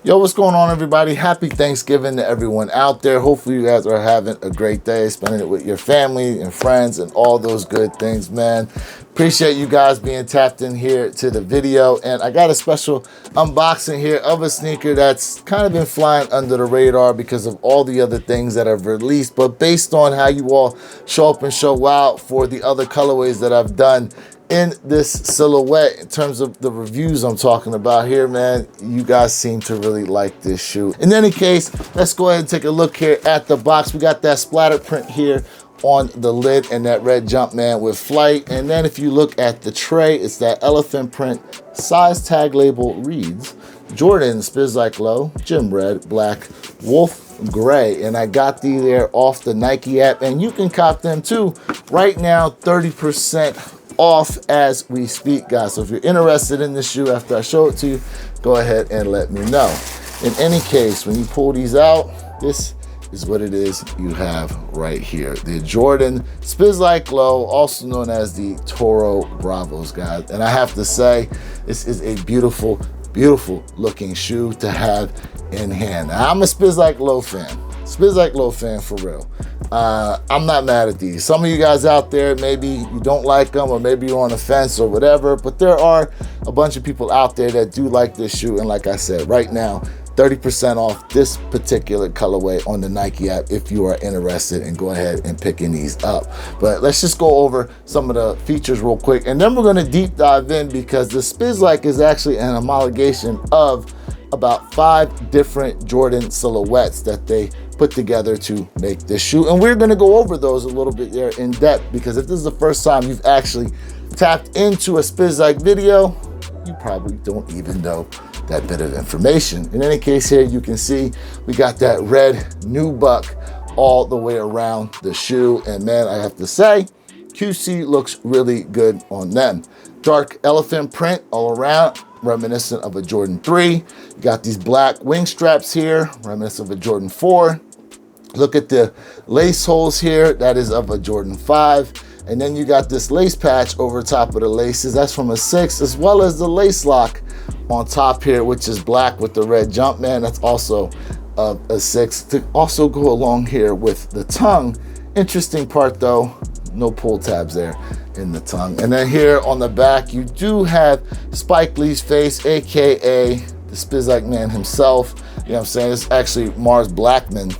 Yo, what's going on, everybody? Happy Thanksgiving to everyone out there. Hopefully you guys are having a great day, spending it with your family and friends and all those good things, man. Appreciate you guys being tapped in here to the video. And I got a special unboxing here of a sneaker that's kind of been flying under the radar because of all the other things that I've released. But based on how you all show up and show out for the other colorways that I've done in this silhouette, in terms of the reviews I'm talking about here, man, you guys seem to really like this shoe. In any case, let's go ahead and take a look here at the box. We got that splatter print here on the lid and that red Jumpman with flight. And then if you look at the tray, it's that elephant print. Size tag label reads Jordan Spizike Low, Gym Red, Black, Wolf Gray. And I got these there off the Nike app, and you can cop them too right now, 30% off as we speak, guys. So if you're interested in this shoe after I show it to you, go ahead and let me know. In any case, when you pull these out, this is what it is you have right here. The Jordan Spizike Low, also known as the Toro Bravos, guys. And I have to say, this is a beautiful, beautiful looking shoe to have in hand. Now, I'm a Spizike Low fan. Spizike Low fan for real. I'm not mad at these. Some of you guys out there, maybe you don't like them, or maybe you're on the fence or whatever, but there are a bunch of people out there that do like this shoe. And like I said, right now, 30% off this particular colorway on the Nike app if you are interested in going ahead and picking these up. But let's just go over some of the features real quick, and then we're going to deep dive in, because the Spizike is actually an amalgamation of about 5 different Jordan silhouettes that they put together to make this shoe. And we're gonna go over those a little bit there in depth, because if this is the first time you've actually tapped into a Spizike video, you probably don't even know that bit of information. In any case, here you can see we got that red nubuck all the way around the shoe. And man, I have to say, QC looks really good on them. Dark elephant print all around, reminiscent of a Jordan 3. You got these black wing straps here, reminiscent of a Jordan 4. Look at the lace holes here, that is of a Jordan 5. And then you got this lace patch over top of the laces, that's from a 6, as well as the lace lock on top here, which is black with the red Jumpman, that's also a 6, to also go along here with the tongue. Interesting part though, no pull tabs there in the tongue. And then here on the back, you do have Spike Lee's face, aka the Spizike man himself. You know what I'm saying? It's actually Mars Blackman,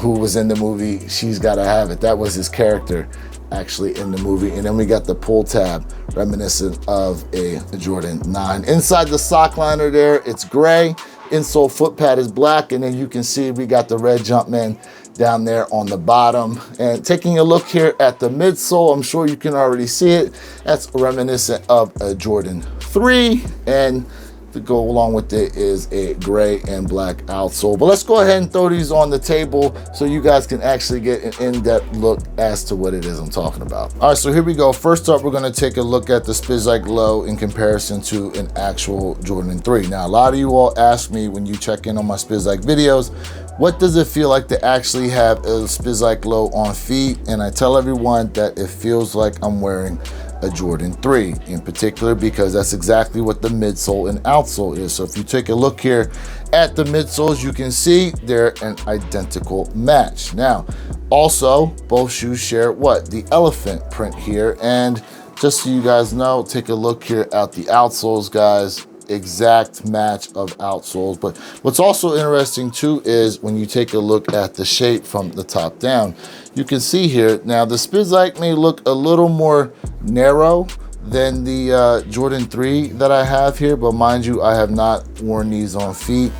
who was in the movie She's Gotta Have It. That was his character actually in the movie. And then we got the pull tab, reminiscent of a Jordan 9. Inside the sock liner there, it's gray. Insole foot pad is black. And then you can see we got the red Jumpman down there on the bottom. And taking a look here at the midsole, I'm sure you can already see it. That's reminiscent of a Jordan 3. And to go along with it is a gray and black outsole. But let's go ahead and throw these on the table so you guys can actually get an in-depth look as to what it is I'm talking about. All right, so here we go. First up, we're gonna take a look at the Spizike Low in comparison to an actual Jordan 3. Now, a lot of you all ask me when you check in on my Spizike videos, what does it feel like to actually have a Spizike Low on feet? And I tell everyone that it feels like I'm wearing a Jordan 3 in particular, because that's exactly what the midsole and outsole is. So if you take a look here at the midsoles, you can see they're an identical match. Now, also, both shoes share what? The elephant print here. And just so you guys know, take a look here at the outsoles, guys. Exact match of outsoles. But what's also interesting too is when you take a look at the shape from the top down, you can see here, now the Spizike may look a little more narrow than the Jordan 3 that I have here, but mind you, I have not worn these on feet,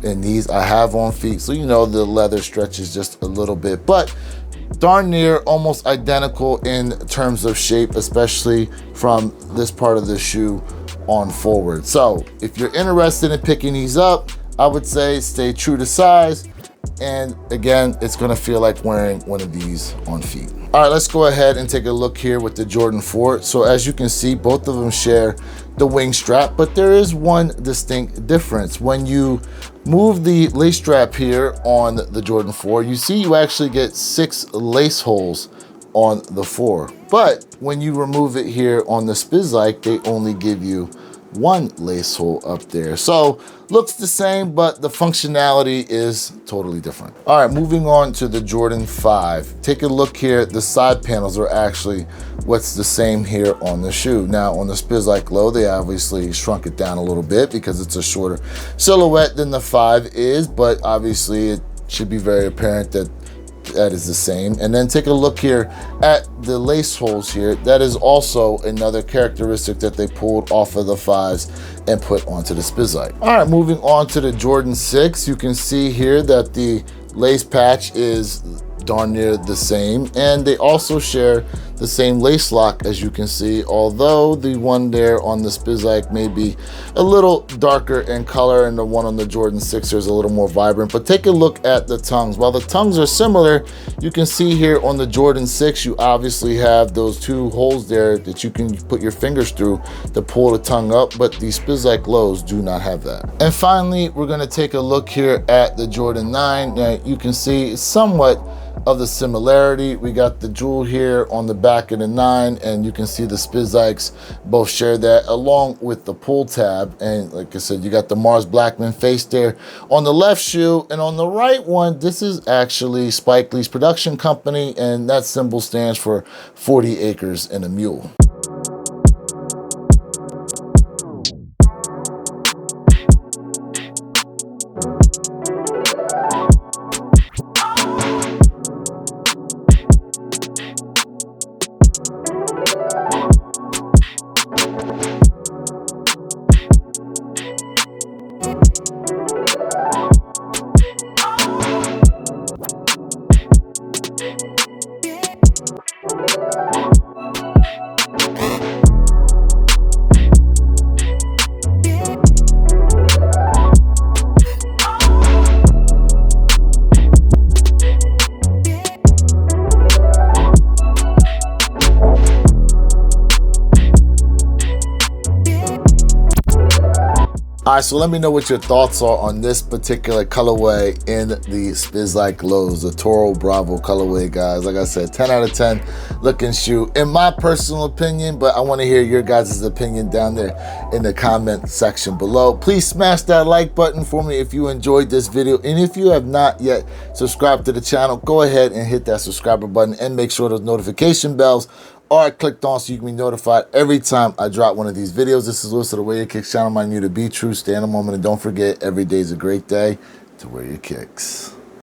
and these I have on feet, so you know the leather stretches just a little bit, but darn near almost identical in terms of shape, especially from this part of the shoe on forward. So if you're interested in picking these up, I would say stay true to size. And again, it's gonna feel like wearing one of these on feet. All right, let's go ahead and take a look here with the Jordan 4. So as you can see, both of them share the wing strap, but there is one distinct difference. When you move the lace strap here on the Jordan 4, you see you actually get 6 lace holes on the 4. But when you remove it here on the Spizike, they only give you one lace hole up there. So looks the same, but the functionality is totally different. All right, moving on to the Jordan 5. Take a look here. The side panels are actually what's the same here on the shoe. Now on the Spizike Low, they obviously shrunk it down a little bit because it's a shorter silhouette than the 5 is, but obviously it should be very apparent that that is the same. And then take a look here at the lace holes here. That is also another characteristic that they pulled off of the 5s and put onto the Spizike. All right, moving on to the Jordan 6, you can see here that the lace patch is darn near the same, and they also share the same lace lock, as you can see, although the one there on the Spizike may be a little darker in color and the one on the Jordan 6 is a little more vibrant. But take a look at the tongues. While the tongues are similar, you can see here on the Jordan 6 you obviously have those two holes there that you can put your fingers through to pull the tongue up, but the Spizike Lows do not have that. And finally, we're going to take a look here at the Jordan 9. Now you can see somewhat of the similarity. We got the jewel here on the back of the 9, and you can see the Spizikes both share that along with the pull tab. And like I said, you got the Mars Blackman face there on the left shoe, and on the right one, this is actually Spike Lee's production company, and that symbol stands for 40 acres and a mule. All right, so let me know what your thoughts are on this particular colorway in the Spizike Lows, the Toro Bravo colorway, guys. Like I said, 10 out of 10 looking shoe, in my personal opinion, but I want to hear your guys' opinion down there in the comment section below. Please smash that like button for me if you enjoyed this video, and if you have not yet subscribed to the channel, go ahead and hit that subscriber button and make sure those notification bells are clicked on so you can be notified every time I drop one of these videos. This is Lewis of the Wear Your Kicks channel, reminding you to be true, stay in the moment, and don't forget, every day is a great day to wear your kicks.